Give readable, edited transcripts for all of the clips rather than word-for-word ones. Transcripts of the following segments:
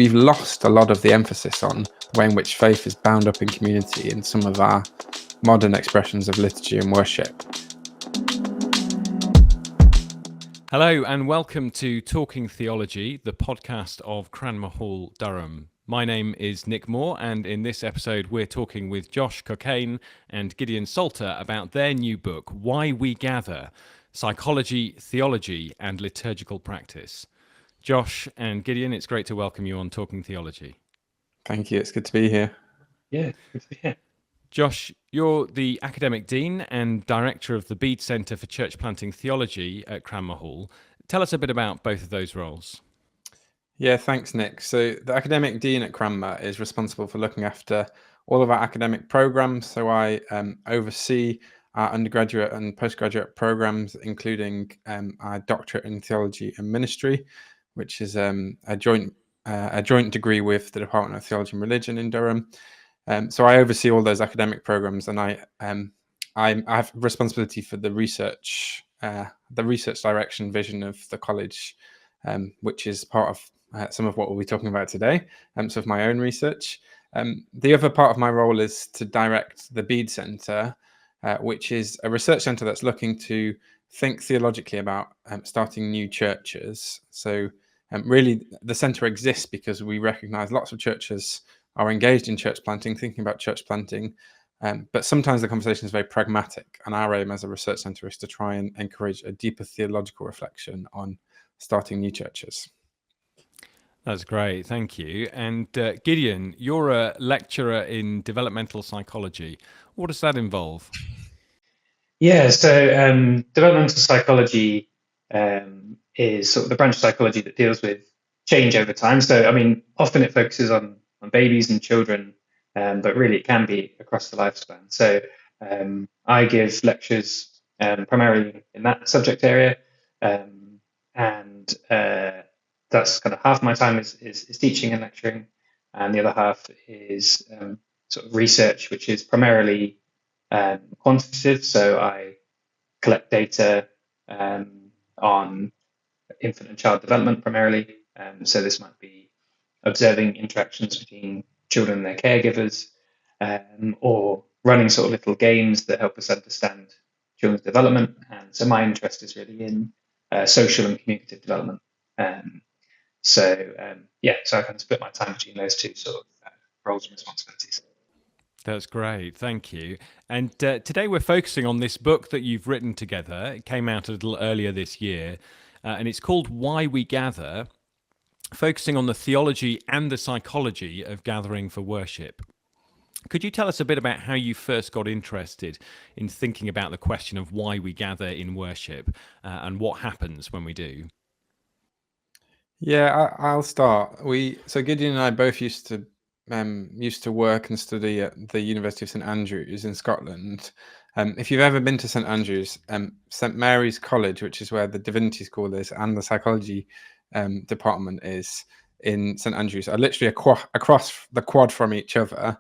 we've lost a lot of the emphasis on the way in which faith is bound up in community in some of our modern expressions of liturgy and worship. Hello and welcome to Talking Theology, the podcast of Cranmer Hall, Durham. My name is Nick Moore, and in this episode we're talking with Josh Cockayne and Gideon Salter about their new book, Why We Gather: Psychology, Theology and Liturgical Practice. Josh and Gideon, it's great to welcome you on Talking Theology. Thank you, it's good to be here. Yeah, good to be here. Josh, you're the Academic Dean and Director of the Bede Centre for Church Planting Theology at Cranmer Hall. Tell us a bit about both of those roles. Yeah, thanks, Nick. So the Academic Dean at Cranmer is responsible for looking after all of our academic programmes. So I oversee our undergraduate and postgraduate programmes, including our Doctorate in Theology and Ministry, which is a joint degree with the Department of Theology and Religion in Durham. So I oversee all those academic programs, and I have responsibility for the research direction vision of the college, which is part of some of what we'll be talking about today. So of my own research. The other part of my role is to direct the Bede Centre, which is a research centre that's looking to think theologically about starting new churches. So really, the centre exists because we recognise lots of churches are engaged in church planting, thinking about church planting, but sometimes the conversation is very pragmatic, and our aim as a research centre is to try and encourage a deeper theological reflection on starting new churches. That's great, thank you. And Gideon, you're a lecturer in developmental psychology. What does that involve? Yeah, so developmental psychology is sort of the branch of psychology that deals with change over time. So, I mean, often it focuses on babies and children, but really it can be across the lifespan. So I give lectures primarily in that subject area, and that's kind of half my time is teaching and lecturing, and the other half is sort of research, which is primarily quantitative. So I collect data on infant and child development primarily. So this might be observing interactions between children and their caregivers, or running sort of little games that help us understand children's development. And so my interest is really in social and communicative development. So I kind of split my time between those two sort of roles and responsibilities. That's great, thank you. And today we're focusing on this book that you've written together. It came out a little earlier this year, and it's called Why We Gather, focusing on the theology and the psychology of gathering for worship. Could you tell us a bit about how you first got interested in thinking about the question of why we gather in worship and what happens when we do? Yeah, I'll start. So Gideon and I both used to work and study at the University of St Andrews in Scotland. If you've ever been to St Andrews, St Mary's College, which is where the Divinity School is, and the psychology department is in St Andrews, are literally across the quad from each other,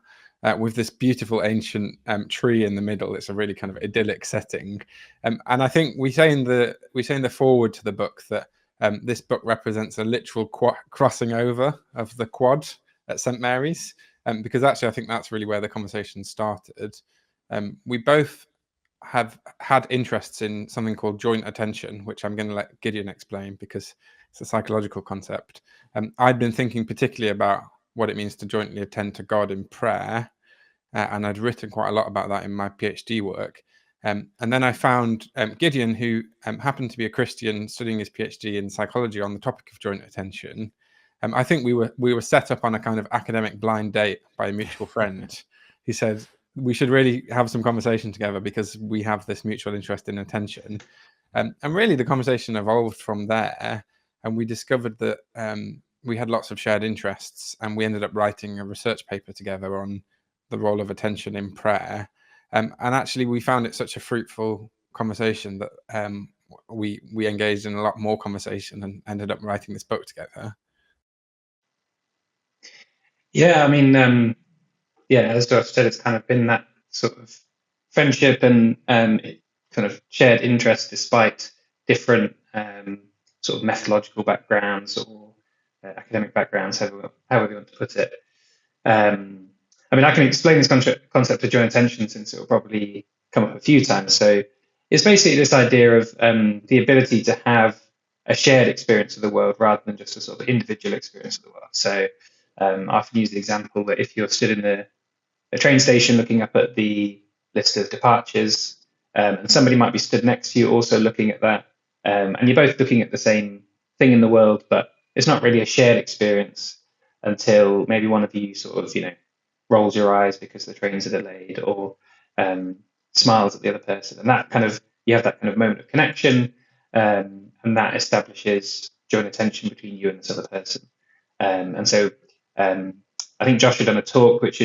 with this beautiful ancient tree in the middle. It's a really kind of idyllic setting, and I think we say in the foreword to the book that this book represents a literal crossing over of the quad at St Mary's, because actually I think that's really where the conversation started. We both have had interests in something called joint attention, which I'm going to let Gideon explain because it's a psychological concept. I'd been thinking particularly about what it means to jointly attend to God in prayer, and I'd written quite a lot about that in my PhD work. And then I found Gideon, who happened to be a Christian studying his PhD in psychology on the topic of joint attention. I think we were set up on a kind of academic blind date by a mutual friend. He said we should really have some conversation together because we have this mutual interest in attention. And really the conversation evolved from there, and we discovered that we had lots of shared interests, and we ended up writing a research paper together on the role of attention in prayer. And actually we found it such a fruitful conversation that we engaged in a lot more conversation and ended up writing this book together. Yeah, I mean, as Josh said, it's kind of been that sort of friendship and kind of shared interest despite different sort of methodological backgrounds or academic backgrounds, however we want to put it. I mean, I can explain this concept of joint attention, since it will probably come up a few times. So it's basically this idea of the ability to have a shared experience of the world rather than just a sort of individual experience of the world. So I often use the example that if you're stood in a train station looking up at the list of departures, and somebody might be stood next to you also looking at that, and you're both looking at the same thing in the world, but it's not really a shared experience until maybe one of you sort of, rolls your eyes because the trains are delayed, or smiles at the other person, and that kind of, you have that kind of moment of connection, and that establishes joint attention between you and this other person. And so I think Josh had done a talk which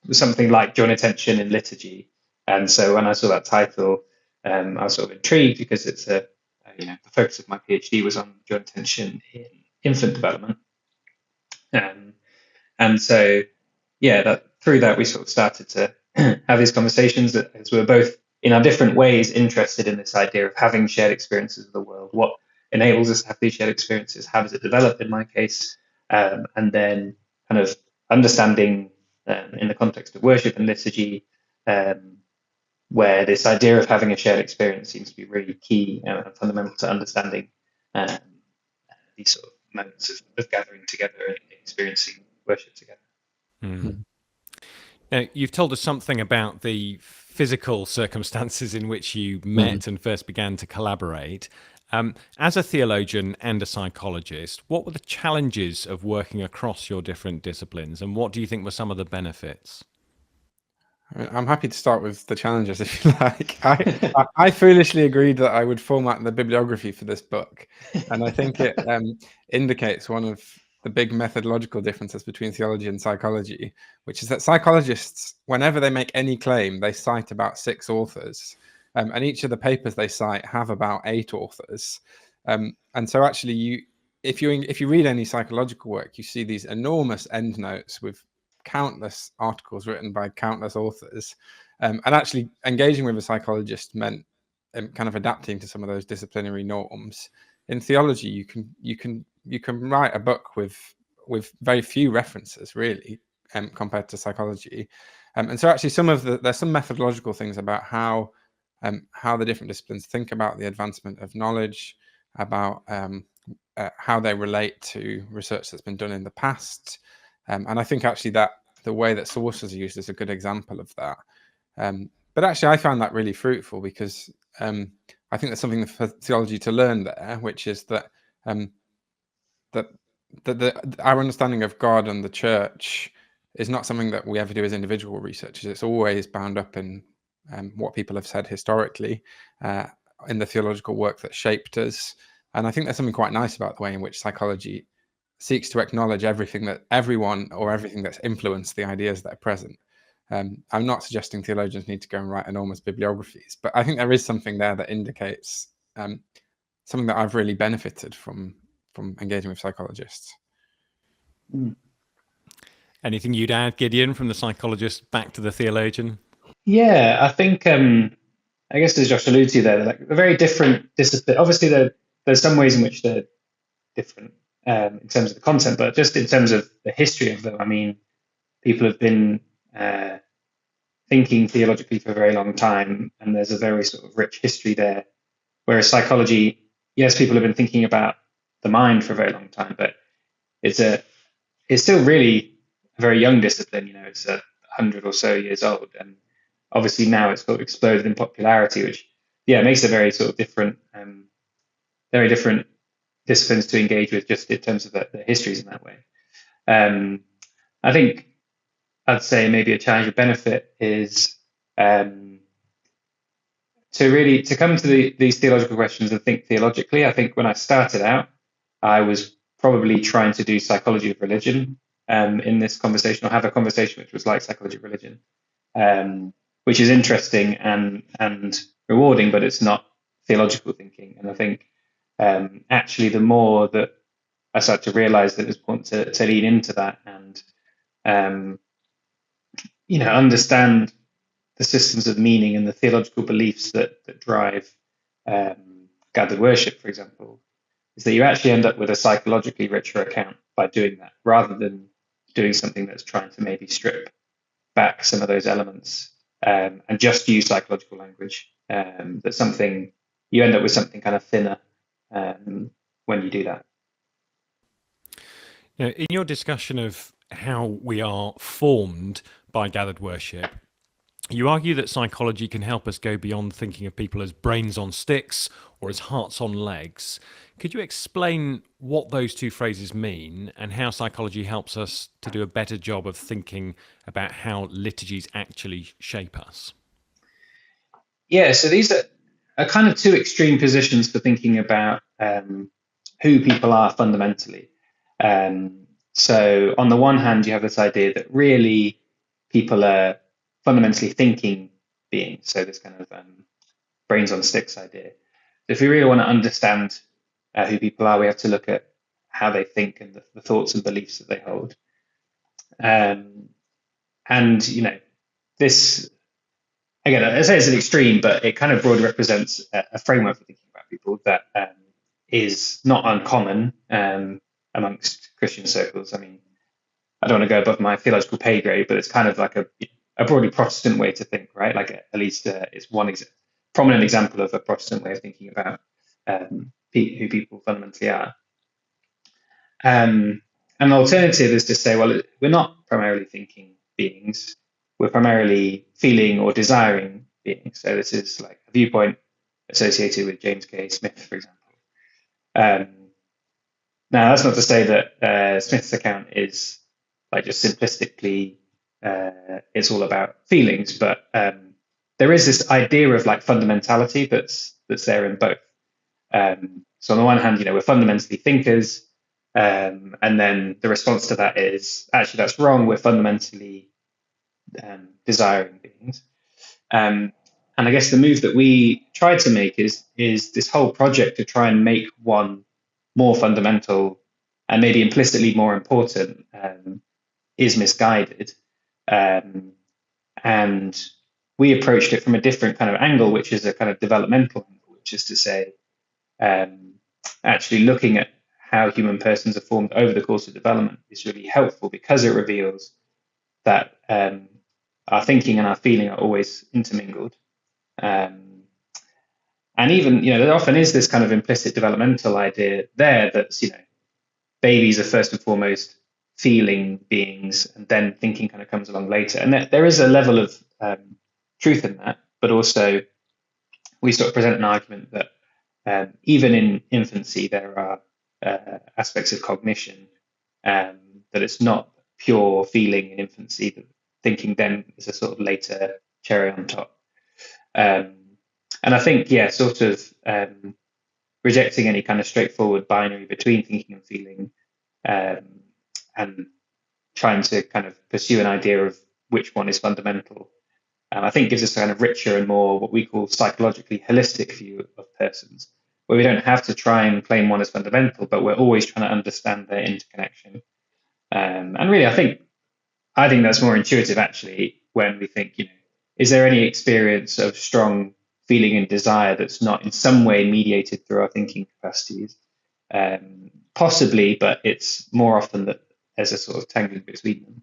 was something like joint attention in liturgy, and so when I saw that title, I was sort of intrigued, because it's the focus of my PhD was on joint attention in infant development, and so through that we sort of started to have these conversations, as we were both in our different ways interested in this idea of having shared experiences of the world. What enables us to have these shared experiences? How does it develop in my case? And then kind of understanding in the context of worship and liturgy, where this idea of having a shared experience seems to be really key and fundamental to understanding these sort of moments of gathering together and experiencing worship together. Mm. Now, you've told us something about the physical circumstances in which you met and first began to collaborate. As a theologian and a psychologist, what were the challenges of working across your different disciplines, and what do you think were some of the benefits? I'm happy to start with the challenges, if you like. I foolishly agreed that I would format the bibliography for this book, and I think it indicates one of the big methodological differences between theology and psychology, which is that psychologists, whenever they make any claim, they cite about 6 authors, and each of the papers they cite have about 8 authors. And so actually, if you read any psychological work, you see these enormous endnotes with countless articles written by countless authors, and actually engaging with a psychologist meant kind of adapting to some of those disciplinary norms. In theology, you can write a book with very few references, really, compared to psychology, and so actually there's some methodological things about how the different disciplines think about the advancement of knowledge, about how they relate to research that's been done in the past. And I think actually that the way that sources are used is a good example of that. But actually, I found that really fruitful, because I think there's something for theology to learn there, which is that our understanding of God and the church is not something that we ever do as individual researchers. It's always bound up in what people have said historically, in the theological work that shaped us. And I think there's something quite nice about the way in which psychology seeks to acknowledge everything that's influenced the ideas that are present. I'm not suggesting theologians need to go and write enormous bibliographies, but I think there is something there that indicates something that I've really benefited from engaging with psychologists. Anything you'd add, Gideon, from the psychologist back to the theologian? Yeah, I think, I guess as Josh alluded to there, they're very different disciplines. Obviously, there's some ways in which they're different in terms of the content, but just in terms of the history of them, I mean, people have been thinking theologically for a very long time, and there's a very sort of rich history there. Whereas psychology, yes, people have been thinking about the mind for a very long time, but it's still really a very young discipline. It's 100 or so years old, and obviously now it's sort of exploded in popularity, which makes it very sort of different, very different disciplines to engage with, just in terms of the histories in that way. I think I'd say maybe a challenge or benefit is to come to these theological questions and think theologically. I think when I started out, I was probably trying to do psychology of religion in this conversation, or have a conversation which was like psychology of religion, which is interesting and rewarding, but it's not theological thinking. And I think actually the more that I start to realize that it's important to lean into that and understand the systems of meaning and the theological beliefs that drive gathered worship, for example, is that you actually end up with a psychologically richer account by doing that, rather than doing something that's trying to maybe strip back some of those elements and just use psychological language. That's something you end up with something kind of thinner when you do that. Now, in your discussion of how we are formed by gathered worship, you argue that psychology can help us go beyond thinking of people as brains on sticks or as hearts on legs. Could you explain what those two phrases mean and how psychology helps us to do a better job of thinking about how liturgies actually shape us? Yeah, so these are kind of two extreme positions for thinking about who people are fundamentally. So on the one hand, you have this idea that really people are fundamentally thinking beings. So this kind of brains on sticks idea. If we really want to understand who people are, we have to look at how they think and the thoughts and beliefs that they hold. And, this, again, I say it's an extreme, but it kind of broadly represents a framework for thinking about people that is not uncommon amongst Christian circles. I mean, I don't want to go above my theological pay grade, but it's kind of like a broadly Protestant way to think, right? Like at least it's one prominent example of a Protestant way of thinking about who people fundamentally are. An alternative is to say, well, we're not primarily thinking beings. We're primarily feeling or desiring beings. So this is like a viewpoint associated with James K. Smith, for example. Now, that's not to say that Smith's account is like just simplistically, it's all about feelings, but there is this idea of like fundamentality that's there in both. So on the one hand, we're fundamentally thinkers, and then the response to that is actually that's wrong. We're fundamentally desiring beings. And I guess the move that we tried to make is this whole project to try and make one more fundamental and maybe implicitly more important is misguided. And we approached it from a different kind of angle, which is a kind of developmental angle, which is to say, actually looking at how human persons are formed over the course of development is really helpful because it reveals that our thinking and our feeling are always intermingled. And even, there often is this kind of implicit developmental idea there that's, babies are first and foremost feeling beings, and then thinking kind of comes along later. And there is a level of truth in that, but also we sort of present an argument that even in infancy, there are aspects of cognition, that it's not pure feeling in infancy, that thinking then is a sort of later cherry on top. And I think, sort of rejecting any kind of straightforward binary between thinking and feeling, and trying to kind of pursue an idea of which one is fundamental, I think gives us a kind of richer and more what we call psychologically holistic view of persons, where we don't have to try and claim one as fundamental, but we're always trying to understand their interconnection. And really, I think that's more intuitive actually when we think, is there any experience of strong feeling and desire that's not in some way mediated through our thinking capacities? Possibly, but it's more often that there's a sort of tangling between them.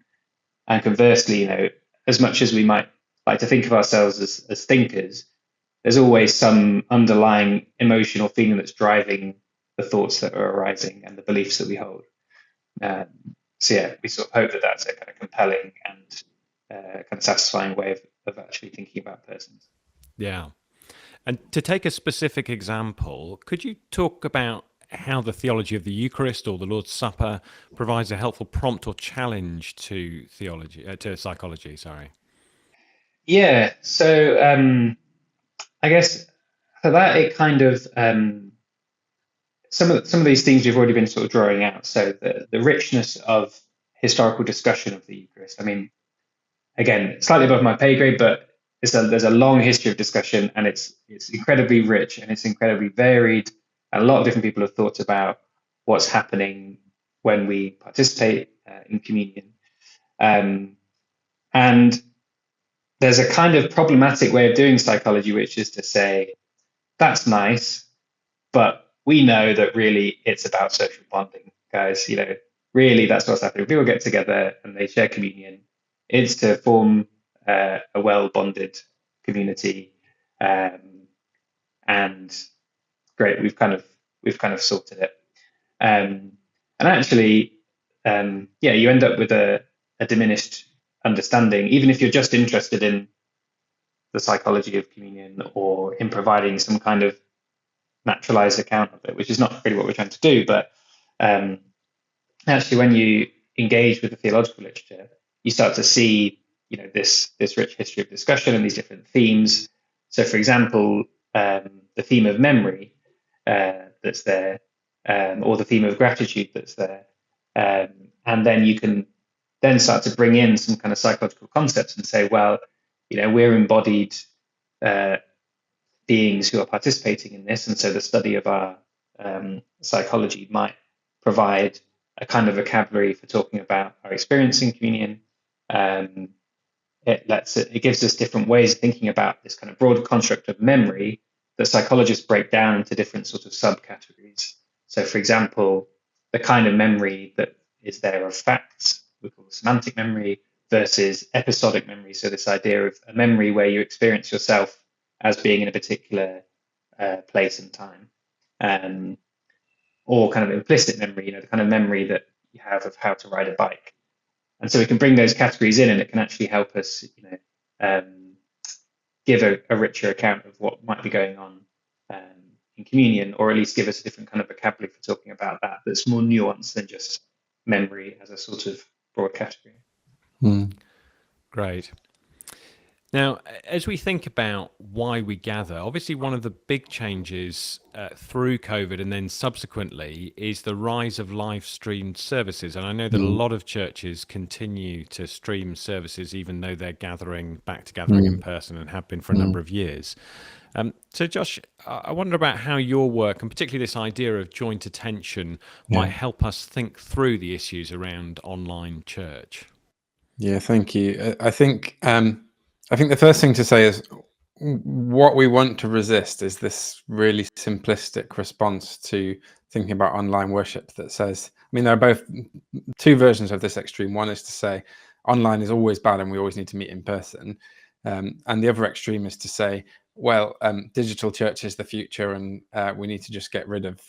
And conversely, as much as we might like to think of ourselves as thinkers, there's always some underlying emotional feeling that's driving the thoughts that are arising and the beliefs that we hold. So we sort of hope that that's a kind of compelling and kind of satisfying way of actually thinking about persons. Yeah. And to take a specific example, could you talk about how the theology of the Eucharist or the Lord's Supper provides a helpful prompt or challenge to psychology? Sorry. Yeah. So I guess for that, it kind of some of these things we've already been sort of drawing out. So the richness of historical discussion of the Eucharist. I mean, again, slightly above my pay grade, but there's a long history of discussion, and it's incredibly rich and it's incredibly varied. And a lot of different people have thought about what's happening when we participate in communion. And there's a kind of problematic way of doing psychology, which is to say, that's nice, but we know that really it's about social bonding, guys. really that's what's happening. People get together and they share communion. It's to form a well-bonded community, and great, we've kind of sorted it. And actually, you end up with a diminished understanding, even if you're just interested in the psychology of communion or in providing some kind of naturalized account of it, which is not really what we're trying to do. But actually, when you engage with the theological literature, you start to see, this rich history of discussion and these different themes. So, for example, the theme of memory that's there, or the theme of gratitude that's there, and then you can then start to bring in some kind of psychological concepts and say, well, we're embodied beings who are participating in this, and so the study of our psychology might provide a kind of vocabulary for talking about our experience in communion. It gives us different ways of thinking about this kind of broad construct of memory that psychologists break down into different sorts of subcategories. So, for example, the kind of memory that is there of facts, we call semantic memory, versus episodic memory. So this idea of a memory where you experience yourself as being in a particular place and time, or kind of implicit memory, the kind of memory that you have of how to ride a bike. And so we can bring those categories in, and it can actually help us, give a richer account of what might be going on in communion, or at least give us a different kind of vocabulary for talking about that's more nuanced than just memory as a sort of broad category. Great. Now, as we think about why we gather, obviously one of the big changes through COVID and then subsequently is the rise of live streamed services. And I know that a lot of churches continue to stream services, even though they're gathering in person and have been for a number of years. So Josh, I wonder about how your work, and particularly this idea of joint attention, might help us think through the issues around online church. Yeah, thank you. I think the first thing to say is what we want to resist is this really simplistic response to thinking about online worship that says, there are both two versions of this extreme. One is to say online is always bad and we always need to meet in person. And the other extreme is to say, well, digital church is the future, and we need to just get rid of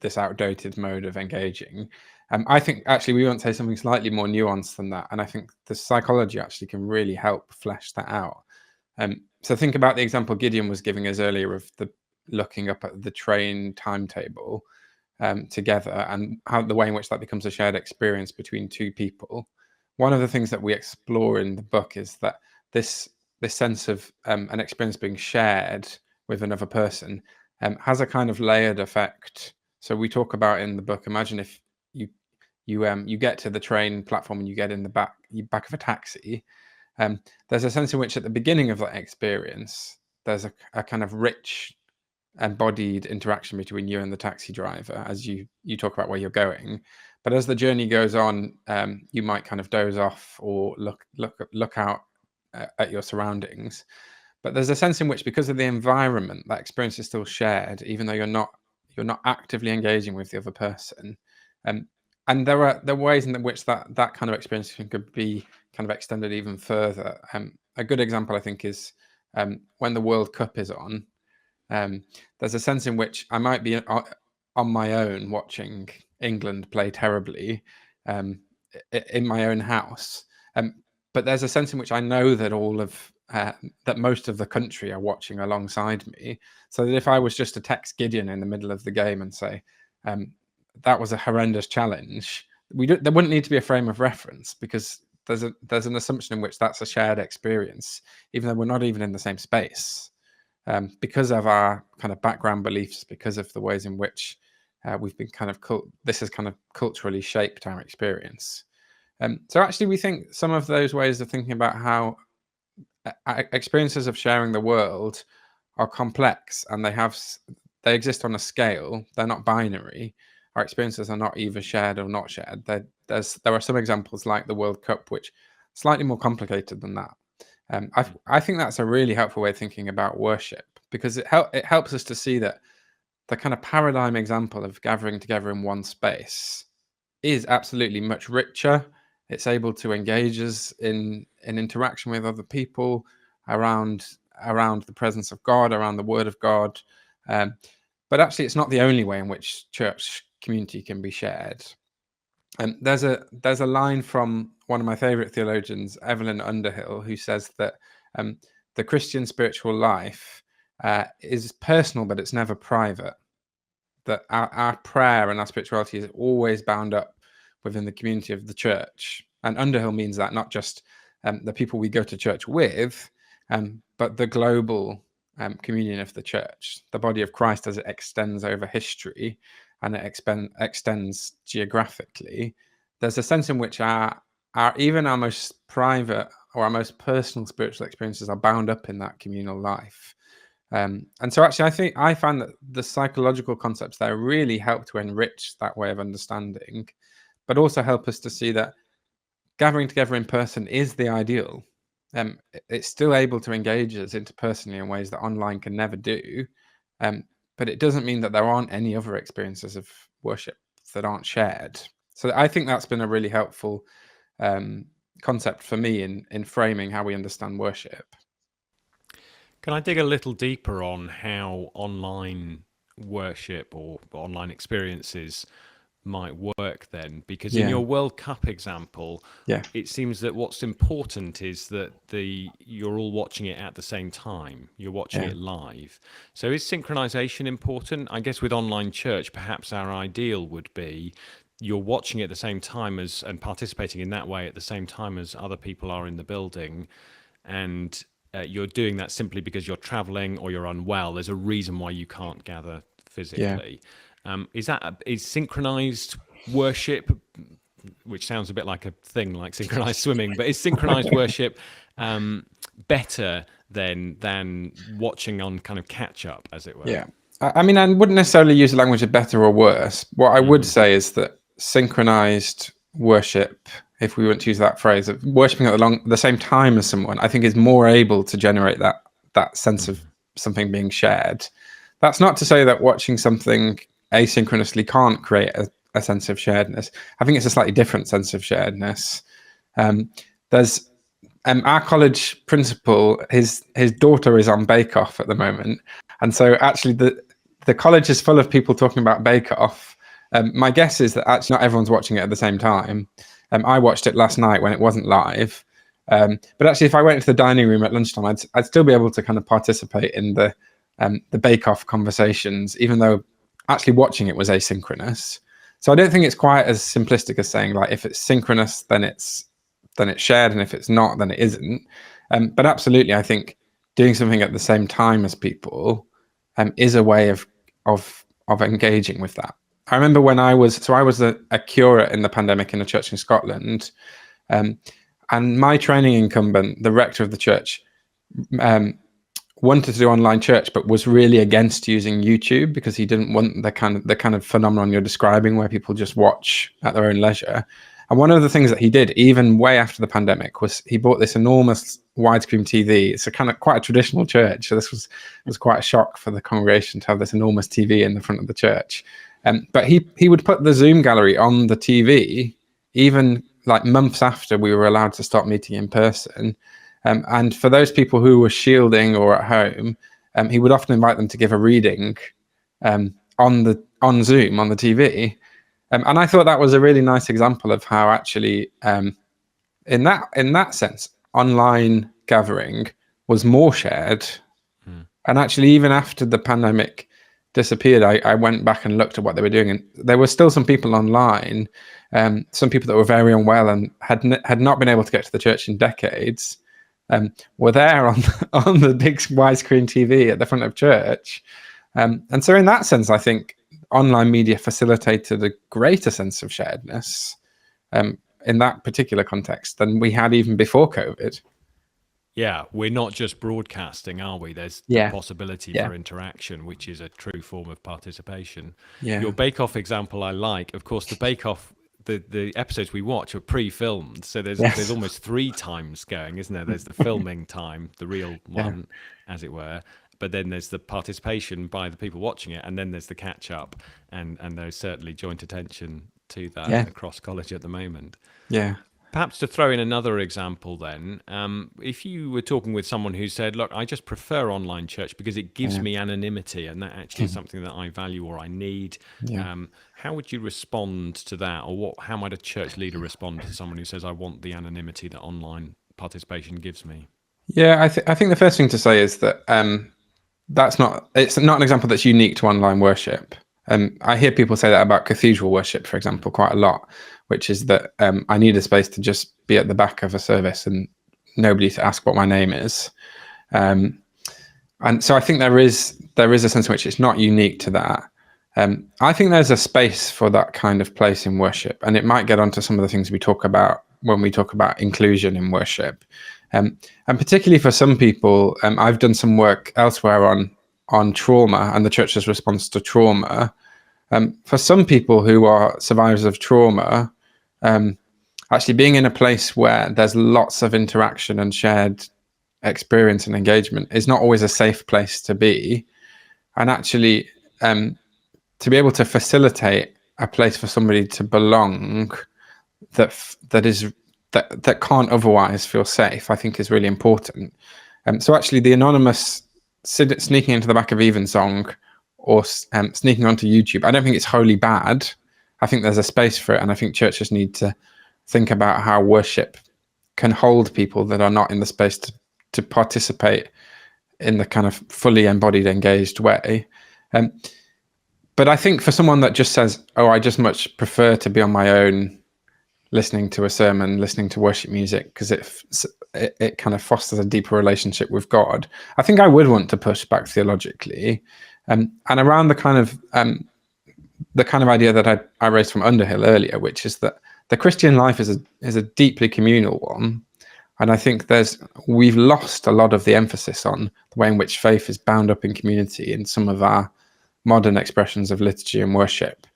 this outdated mode of engaging. I think actually we want to say something slightly more nuanced than that, and I think the psychology actually can really help flesh that out. So think about the example Gideon was giving us earlier of the looking up at the train timetable together, and how the way in which that becomes a shared experience between two people. One of the things that we explore in the book is that this sense of an experience being shared with another person has a kind of layered effect. So we talk about in the book, imagine if you get to the train platform and you get in the back of a taxi. There's a sense in which at the beginning of that experience, there's a kind of rich embodied interaction between you and the taxi driver as you talk about where you're going. But as the journey goes on, you might kind of doze off or look out at your surroundings. But there's a sense in which, because of the environment, that experience is still shared, even though you're not actively engaging with the other person. And there are ways in which that kind of experience could be kind of extended even further. A good example, I think, is when the World Cup is on. There's a sense in which I might be on my own watching England play terribly in my own house. But there's a sense in which I know that that most of the country are watching alongside me. So that if I was just to text Gideon in the middle of the game and say, that was a horrendous challenge, there wouldn't need to be a frame of reference, because there's an assumption in which that's a shared experience, even though we're not even in the same space, because of our kind of background beliefs, because of the ways in which we've been this has kind of culturally shaped our experience. So actually, we think some of those ways of thinking about how experiences of sharing the world are complex, and they exist on a scale. They're not binary. Our experiences are not either shared or not shared. There are some examples like the World Cup, which are slightly more complicated than that. I think that's a really helpful way of thinking about worship, because it helps us to see that the kind of paradigm example of gathering together in one space is absolutely much richer. It's able to engage us in interaction with other people around the presence of God, around the Word of God. But actually, it's not the only way in which church community can be shared. And there's a line from one of my favorite theologians, Evelyn Underhill, who says that the Christian spiritual life is personal, but it's never private. That our prayer and our spirituality is always bound up within the community of the church. And Underhill means that not just the people we go to church with, but the global communion of the church, the body of Christ as it extends over history and it extends geographically. There's a sense in which our even our most private or our most personal spiritual experiences are bound up in that communal life. And so actually, I find that the psychological concepts there really help to enrich that way of understanding, but also help us to see that gathering together in person is the ideal. It's still able to engage us interpersonally in ways that online can never do. But it doesn't mean that there aren't any other experiences of worship that aren't shared. So I think that's been a really helpful concept for me in framing how we understand worship. Can I dig a little deeper on how online worship or online experiences might work then? Because in your World Cup example, it seems that what's important is that you're all watching it at the same time. You're watching it live. So is synchronization important? I guess with online church, perhaps our ideal would be you're watching it at the same time as and participating in that way at the same time as other people are in the building, and you're doing that simply because you're traveling or you're unwell. There's a reason why you can't gather physically. Is synchronized worship, which sounds a bit like a thing like synchronized swimming, but is synchronized worship better than watching on kind of catch up, as it were? Yeah. I mean, I wouldn't necessarily use the language of better or worse. What I would say is that synchronized worship, if we want to use that phrase, of worshipping at the same time as someone, I think is more able to generate that sense of something being shared. That's not to say that watching something asynchronously can't create a sense of sharedness. I think it's a slightly different sense of sharedness. There's our college principal, his daughter is on Bake Off at the moment, and so actually the college is full of people talking about Bake Off. My guess is that actually not everyone's watching it at the same time. I watched it last night when it wasn't live, but actually, if I went into the dining room at lunchtime, I'd still be able to kind of participate in the Bake Off conversations, even though actually watching it was asynchronous. So I don't think it's quite as simplistic as saying like if it's synchronous, then it's shared, and if it's not, then it isn't. But absolutely, I think doing something at the same time as people is a way of engaging with that. I remember when I was a curate in the pandemic in a church in Scotland, and my training incumbent, the rector of the church, wanted to do online church, but was really against using YouTube because he didn't want the kind of phenomenon you're describing where people just watch at their own leisure. And one of the things that he did, even way after the pandemic, was he bought this enormous widescreen TV. It's a kind of quite a traditional church, so this was quite a shock for the congregation to have this enormous TV in the front of the church. But he would put the Zoom gallery on the TV, even like months after we were allowed to start meeting in person. And for those people who were shielding or at home, he would often invite them to give a reading on Zoom on the TV. And I thought that was a really nice example of how actually, in that sense, online gathering was more shared. And actually, even after the pandemic disappeared, I went back and looked at what they were doing, and there were still some people online, some people that were very unwell and had not been able to get to the church in decades, were there on the big widescreen TV at the front of church. And so in that sense, I think online media facilitated a greater sense of sharedness in that particular context than we had even before COVID. Yeah, we're not just broadcasting, are we? There's the possibility for interaction, which is a true form of participation. Your Bake Off example I like. Of course, the Bake Off, the episodes we watch are pre-filmed, so there's almost 3 times going, isn't there? There's the filming time, the real one, as it were. but then there's the participation by the people watching it, and then there's the catch up, and there's certainly joint attention to that across college at the moment. Yeah. Perhaps to throw in another example then, if you were talking with someone who said, look, I just prefer online church because it gives me anonymity, and that actually is something that I value or I need. How would you respond to that? Or how might a church leader respond to someone who says, I want the anonymity that online participation gives me? Yeah, I think the first thing to say is that it's not an example that's unique to online worship. I hear people say that about cathedral worship, for example, quite a lot, which is that I need a space to just be at the back of a service and nobody to ask what my name is. And so I think there is a sense in which it's not unique to that. I think there's a space for that kind of place in worship, and it might get onto some of the things we talk about when we talk about inclusion in worship. And particularly for some people, I've done some work elsewhere on trauma and the church's response to trauma. For some people who are survivors of trauma, actually being in a place where there's lots of interaction and shared experience and engagement is not always a safe place to be. And actually, to be able to facilitate a place for somebody to belong that can't otherwise feel safe, I think is really important. So actually the anonymous sneaking into the back of Evensong or sneaking onto YouTube, I don't think it's wholly bad. I think there's a space for it, and I think churches need to think about how worship can hold people that are not in the space to participate in the kind of fully embodied, engaged way. But I think for someone that just says, oh, I just much prefer to be on my own, listening to a sermon, listening to worship music, because it kind of fosters a deeper relationship with God, I think I would want to push back theologically. And around the kind of idea that I raised from Underhill earlier, which is that the Christian life is a deeply communal one. And I think we've lost a lot of the emphasis on the way in which faith is bound up in community in some of our modern expressions of liturgy and worship.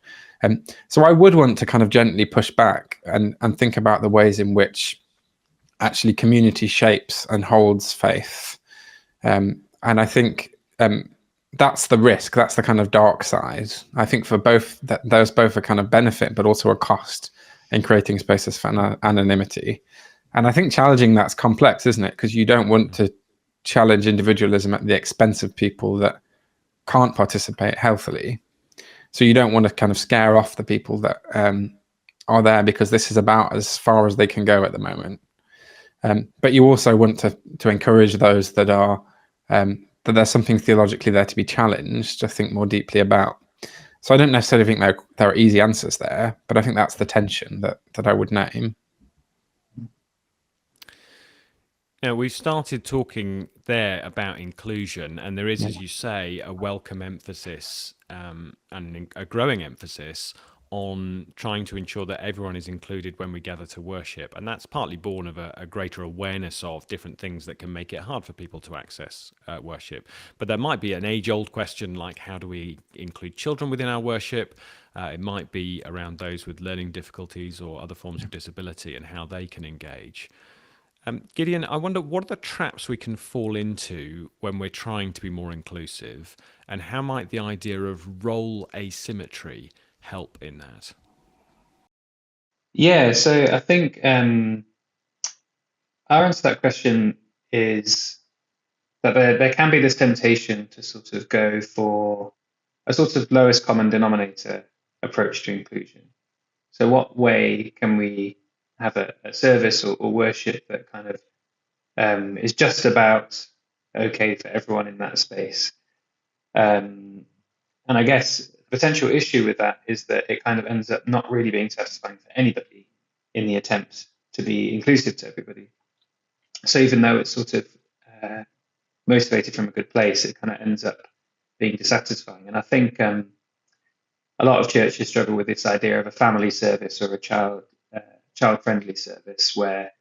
So I would want to kind of gently push back and think about the ways in which actually community shapes and holds faith. And I think that's the risk, that's the kind of dark side. I think for both, there's both a kind of benefit, but also a cost in creating spaces for anonymity. And I think challenging that's complex, isn't it? Because you don't want to challenge individualism at the expense of people that can't participate healthily. So you don't want to kind of scare off the people that are there, because this is about as far as they can go at the moment. But you also want to encourage those that are that there's something theologically there to be challenged, to think more deeply about. So I don't necessarily think there are easy answers there, but I think that's the tension that I would name. Now, we've started talking there about inclusion, and there is, as you say, a welcome emphasis and a growing emphasis on trying to ensure that everyone is included when we gather to worship. And that's partly born of a greater awareness of different things that can make it hard for people to access worship. But there might be an age-old question like, how do we include children within our worship? It might be around those with learning difficulties or other forms of disability and how they can engage. Gideon, I wonder, what are the traps we can fall into when we're trying to be more inclusive, and how might the idea of role asymmetry help in that? Yeah, so I think our answer to that question is that there can be this temptation to sort of go for a sort of lowest common denominator approach to inclusion. So what way can we have a service or worship that kind of is just about okay for everyone in that space? And I guess the potential issue with that is that it kind of ends up not really being satisfying for anybody in the attempt to be inclusive to everybody. So even though it's sort of motivated from a good place, it kind of ends up being dissatisfying. And I think a lot of churches struggle with this idea of a family service or a child-friendly service, where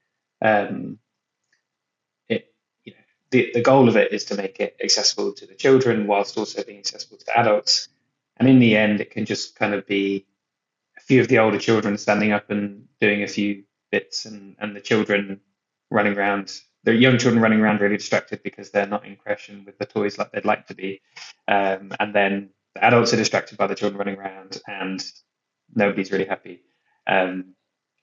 the goal of it is to make it accessible to the children whilst also being accessible to adults. And in the end, it can just kind of be a few of the older children standing up and doing a few bits, and the children running around the young children running around really distracted because they're not in creche and with the toys like they'd like to be, and then the adults are distracted by the children running around, and nobody's really happy. I'm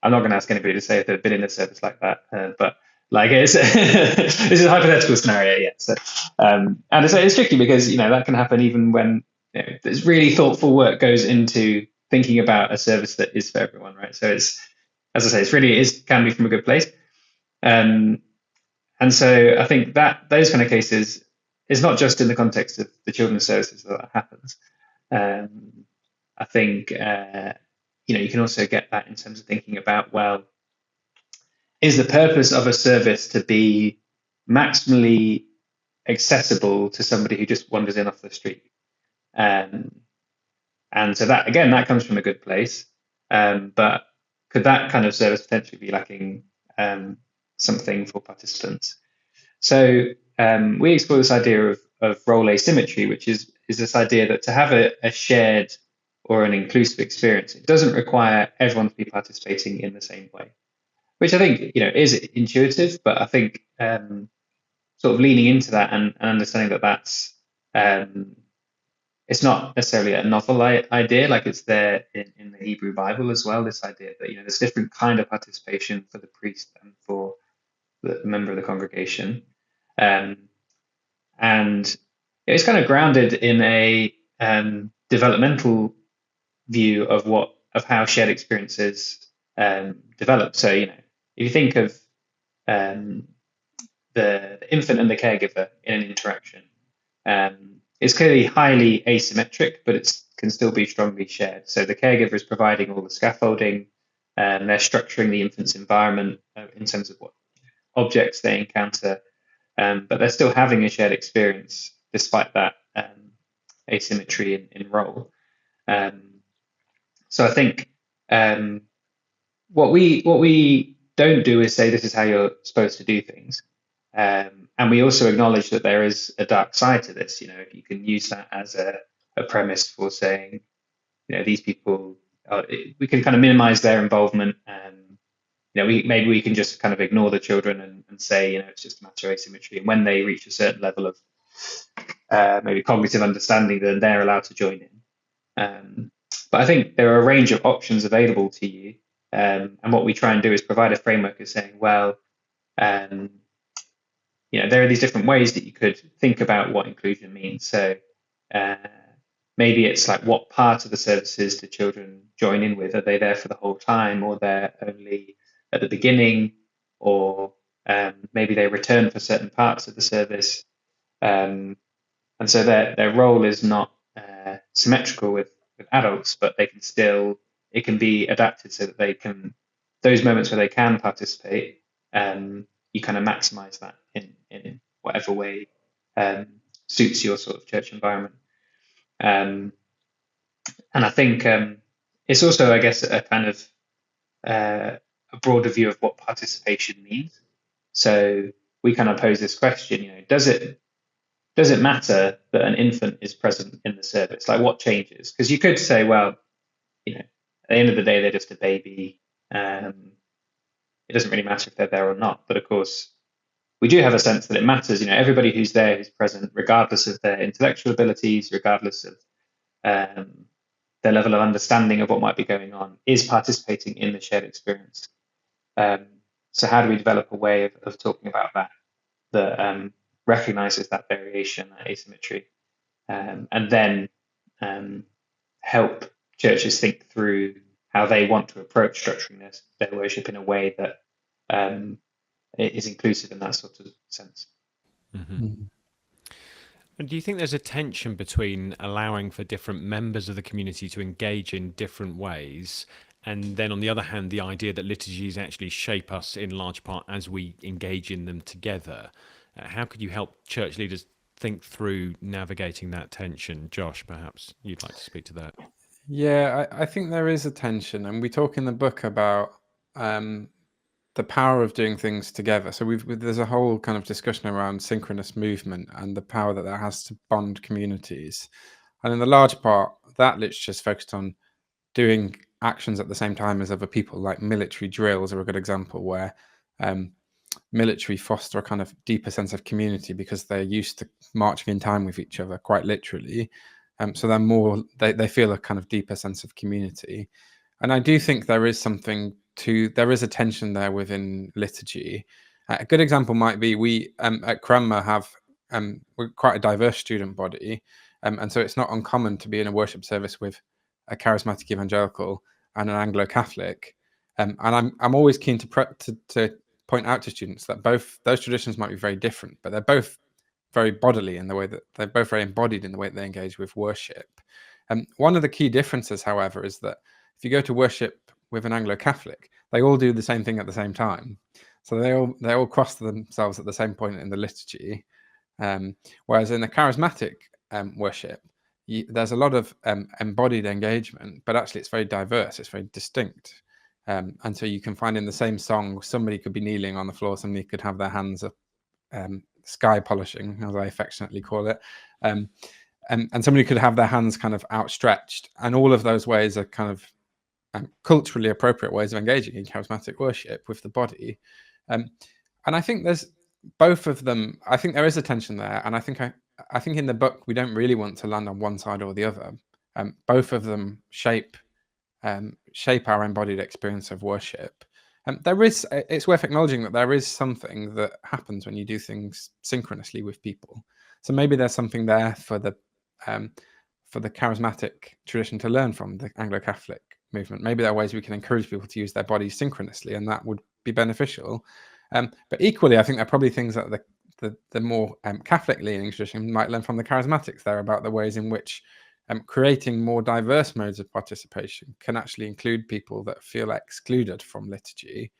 not going to ask anybody to say if they've been in a service like that, but like it's this is a hypothetical scenario, yeah. So, and it's tricky because that can happen even when there's really thoughtful work goes into thinking about a service that is for everyone, right? So it's, as I say, it can be from a good place. And so I think that those kind of cases is not just in the context of the children's services that happens. I think you can also get that in terms of thinking about, well, is the purpose of a service to be maximally accessible to somebody who just wanders in off the street? And so that, again, that comes from a good place. But could that kind of service potentially be lacking something for participants? So we explore this idea of role asymmetry, which is this idea that to have a shared or an inclusive experience, it doesn't require everyone to be participating in the same way, which I think is intuitive, but I think sort of leaning into that and understanding that that's it's not necessarily a novel idea, like it's there in the Hebrew Bible as well, this idea that there's different kind of participation for the priest and for the member of the congregation, and it's kind of grounded in a developmental view of how shared experiences develop. So if you think of the infant and the caregiver in an interaction, it's clearly highly asymmetric, but it can still be strongly shared. So the caregiver is providing all the scaffolding, and they're structuring the infant's environment in terms of what objects they encounter, but they're still having a shared experience despite that asymmetry in role. So I think what we don't do is say this is how you're supposed to do things. And we also acknowledge that there is a dark side to this. If you can use that as a premise for saying, these people, we can kind of minimize their involvement, and maybe we can just kind of ignore the children and say, it's just a matter of asymmetry. And when they reach a certain level of maybe cognitive understanding, then they're allowed to join in. But I think there are a range of options available to you, and what we try and do is provide a framework of saying, well, there are these different ways that you could think about what inclusion means. So maybe it's like, what part of the services do children join in with? Are they there for the whole time, or they're only at the beginning, or maybe they return for certain parts of the service? And so their role is not symmetrical with adults, but it can be adapted so that those moments where they can participate, you kind of maximize that in whatever way suits your sort of church environment. And I think it's also, I guess, a kind of a broader view of what participation means. So we kind of pose this question, does it matter that an infant is present in the service? Like, what changes? Because you could say, well, at the end of the day, they're just a baby. It doesn't really matter if they're there or not. But of course, we do have a sense that it matters. Everybody who's there, who's present, regardless of their intellectual abilities, regardless of their level of understanding of what might be going on, is participating in the shared experience. So how do we develop a way of talking about that recognizes that variation, that asymmetry, and then help churches think through how they want to approach structuring their worship in a way that is inclusive in that sort of sense. Mm-hmm. And do you think there's a tension between allowing for different members of the community to engage in different ways, and then on the other hand, the idea that liturgies actually shape us in large part as we engage in them together? How could you help church leaders think through navigating that tension? Josh, perhaps you'd like to speak to that. Yeah, I think there is a tension, and we talk in the book about the power of doing things together. So there's a whole kind of discussion around synchronous movement and the power that has to bond communities. And in the large part, that literature is focused on doing actions at the same time as other people, like military drills are a good example, where military foster a kind of deeper sense of community because they're used to marching in time with each other, quite literally. So they're more, they feel a kind of deeper sense of community. And I do think there is a tension there within liturgy. A good example might be we at Cranmer have, we're quite a diverse student body. And so it's not uncommon to be in a worship service with a charismatic evangelical and an Anglo-Catholic. And I'm always keen to point out to students that both those traditions might be very different, but they're both very bodily in the way that they're both very embodied in the way that they engage with worship. And one of the key differences, however, is that if you go to worship with an Anglo-Catholic, they all do the same thing at the same time. So they all cross themselves at the same point in the liturgy. Whereas in the charismatic worship, there's a lot of embodied engagement, but actually it's very diverse, it's very distinct. And so you can find in the same song, somebody could be kneeling on the floor, somebody could have their hands up, sky polishing, as I affectionately call it. And somebody could have their hands kind of outstretched. And all of those ways are kind of culturally appropriate ways of engaging in charismatic worship with the body. And I think there's both of them. I think there is a tension there. And I think in the book, we don't really want to land on one side or the other. Both of them shape our embodied experience of worship. It's worth acknowledging that there is something that happens when you do things synchronously with people. So maybe there's something there for the charismatic tradition to learn from the Anglo-Catholic movement. Maybe there are ways we can encourage people to use their bodies synchronously, and that would be beneficial. But equally, I think there are probably things that the more Catholic-leaning tradition might learn from the charismatics there about the ways in which creating more diverse modes of participation can actually include people that feel excluded from liturgy.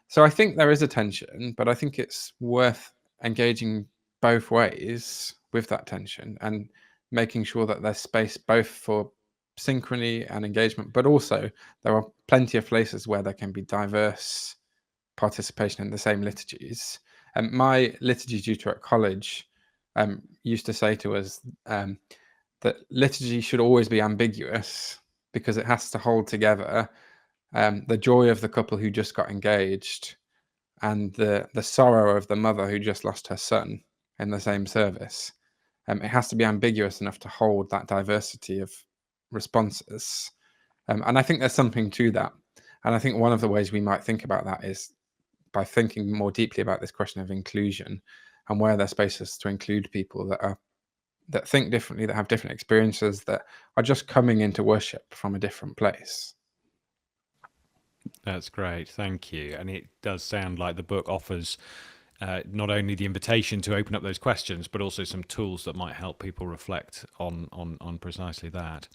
So I think there is a tension, but I think it's worth engaging both ways with that tension and making sure that there's space both for synchrony and engagement, but also there are plenty of places where there can be diverse participation in the same liturgies. My liturgy tutor at college used to say to us that liturgy should always be ambiguous because it has to hold together the joy of the couple who just got engaged and the sorrow of the mother who just lost her son in the same service. It has to be ambiguous enough to hold that diversity of responses. And I think there's something to that. And I think one of the ways we might think about that is by thinking more deeply about this question of inclusion and where there are spaces to include people that think differently, that have different experiences, that are just coming into worship from a different place. That's great, thank you. And it does sound like the book offers not only the invitation to open up those questions, but also some tools that might help people reflect on precisely that.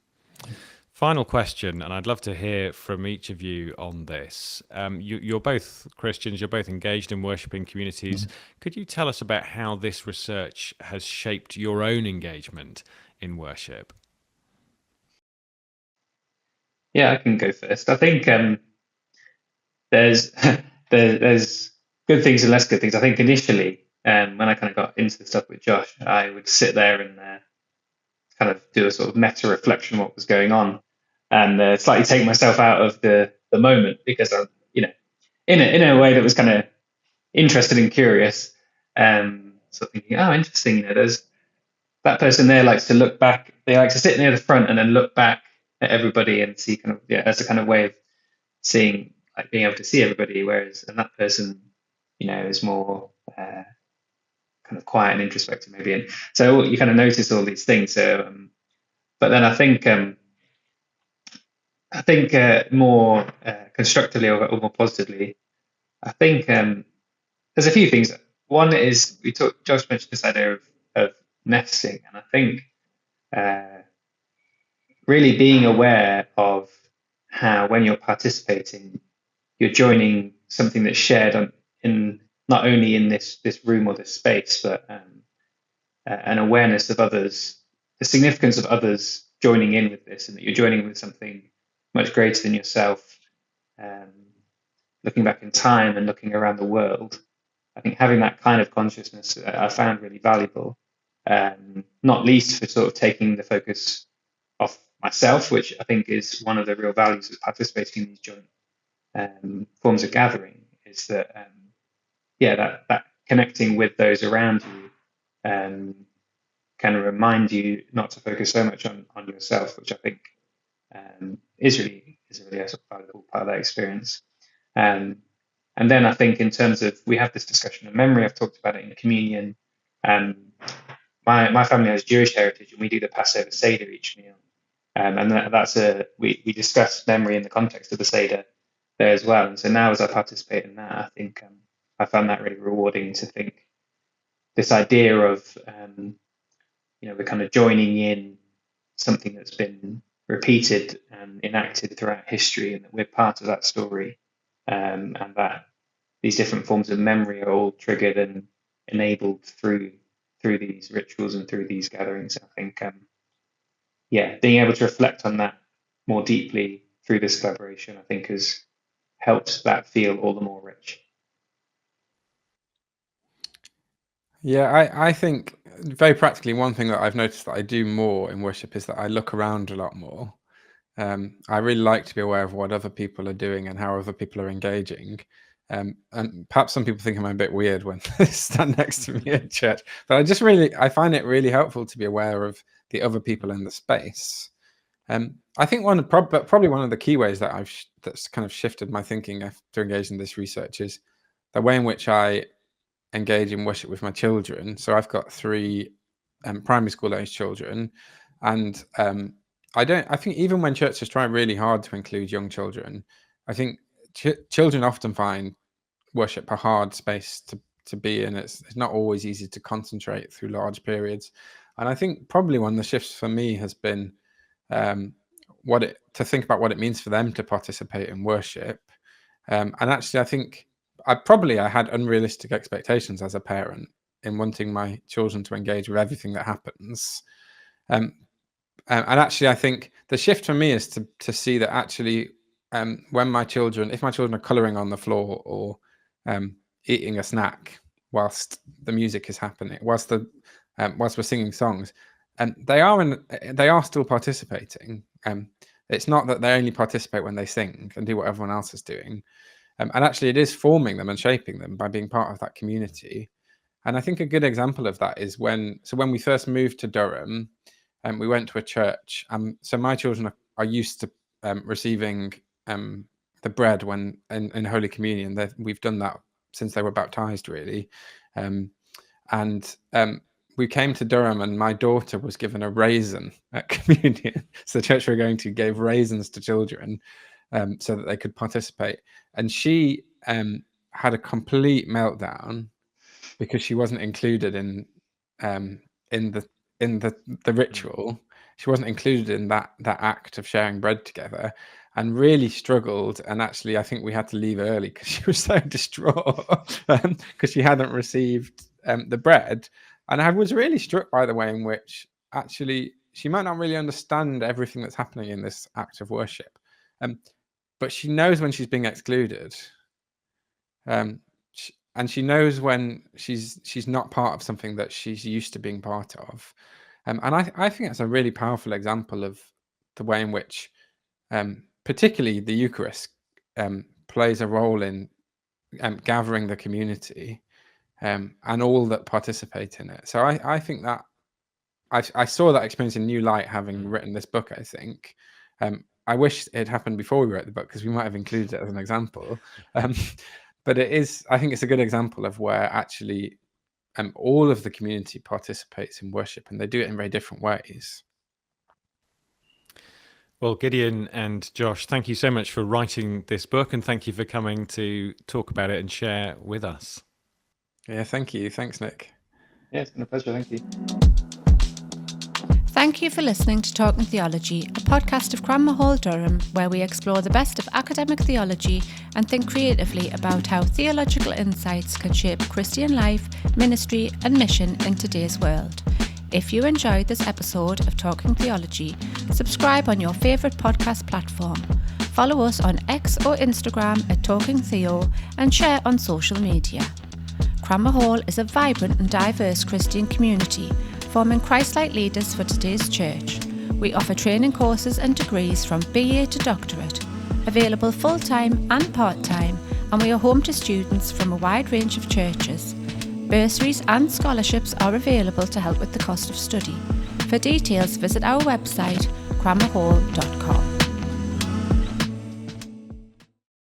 Final question, and I'd love to hear from each of you on this. You're both Christians, you're both engaged in worshipping communities. Could you tell us about how this research has shaped your own engagement in worship? Yeah, I can go first. I think there's good things and less good things. I think initially, when I kind of got into the stuff with Josh, I would sit there and kind of do a sort of meta reflection of what was going on, and slightly take myself out of the moment because I'm, in a way that was kind of interested and curious. So thinking, oh, interesting. There's that person there likes to look back. They like to sit near the front and then look back at everybody and see kind of, that's a kind of way of seeing, like being able to see everybody. Whereas, and that person, is more kind of quiet and introspective maybe. And so you kind of notice all these things. So, but then I think more constructively or more positively, I think there's a few things. One is Josh mentioned this idea of nesting, and I think really being aware of how when you're participating, you're joining something that's shared in not only in this room or this space, but an awareness of others, the significance of others joining in with this, and that you're joining with something much greater than yourself. Looking back in time and looking around the world, I think having that kind of consciousness I found really valuable, not least for sort of taking the focus off myself, which I think is one of the real values of participating in these joint forms of gathering, is that that connecting with those around you kind of remind you not to focus so much on yourself, which I think is really a sort of valuable part of that experience. And then I think in terms of, we have this discussion of memory, I've talked about it in communion. My family has Jewish heritage, and we do the Passover Seder each meal. And we discuss memory in the context of the Seder there as well. And so now as I participate in that, I think I found that really rewarding to think this idea of, we're kind of joining in something that's been repeated and enacted throughout history, and that we're part of that story, and that these different forms of memory are all triggered and enabled through these rituals and through these gatherings. I think, being able to reflect on that more deeply through this collaboration, I think, has helped that feel all the more rich. Yeah, I think very practically, one thing that I've noticed that I do more in worship is that I look around a lot more. I really like to be aware of what other people are doing and how other people are engaging. And perhaps some people think I'm a bit weird when they stand next to me at church, but I find it really helpful to be aware of the other people in the space. I think probably one of the key ways that that's kind of shifted my thinking after engaging in this research is the way in which I engage in worship with my children. So I've got 3 primary school age children, and I think even when churches try really hard to include young children, I think children often find worship a hard space to be in. It's not always easy to concentrate through large periods. And I think probably one of the shifts for me has been to think about what it means for them to participate in worship. And actually, I think I had unrealistic expectations as a parent in wanting my children to engage with everything that happens. And actually, I think the shift for me is to see that actually, if my children are colouring on the floor or eating a snack whilst the music is happening, whilst we're singing songs, and they are still participating. It's not that they only participate when they sing and do what everyone else is doing. And actually, it is forming them and shaping them by being part of that community. And I think a good example of that is when we first moved to Durham, and we went to a church. So my children are used to receiving the bread when in Holy Communion. We've done that since they were baptized, really. And we came to Durham, and my daughter was given a raisin at communion. So the church we were going to gave raisins to children so that they could participate. And she had a complete meltdown because she wasn't included in the ritual. She wasn't included in that act of sharing bread together, and really struggled. And actually, I think we had to leave early because she was so distraught because she hadn't received the bread. And I was really struck by the way in which actually she might not really understand everything that's happening in this act of worship, but she knows when she's being excluded, and she knows when she's not part of something that she's used to being part of. And I think that's a really powerful example of the way in which particularly the Eucharist plays a role in gathering the community and all that participate in it. So I think that I saw that experience in new light having written this book, I think. I wish it happened before we wrote the book because we might have included it as an example. But I think it's a good example of where actually all of the community participates in worship, and they do it in very different ways. Well, Gideon and Josh, thank you so much for writing this book, and thank you for coming to talk about it and share with us. Yeah, thank you. Thanks, Nick. Yeah, it's been a pleasure. Thank you. Thank you for listening to Talking Theology, a podcast of Cranmer Hall, Durham, where we explore the best of academic theology and think creatively about how theological insights can shape Christian life, ministry and mission in today's world. If you enjoyed this episode of Talking Theology, subscribe on your favourite podcast platform. Follow us on X or Instagram at Talking Theo and share on social media. Cranmer Hall is a vibrant and diverse Christian community, forming Christ-like leaders for today's church. We offer training courses and degrees from BA to doctorate, available full-time and part-time, and we are home to students from a wide range of churches. Bursaries and scholarships are available to help with the cost of study. For details, visit our website, cranmerhall.com.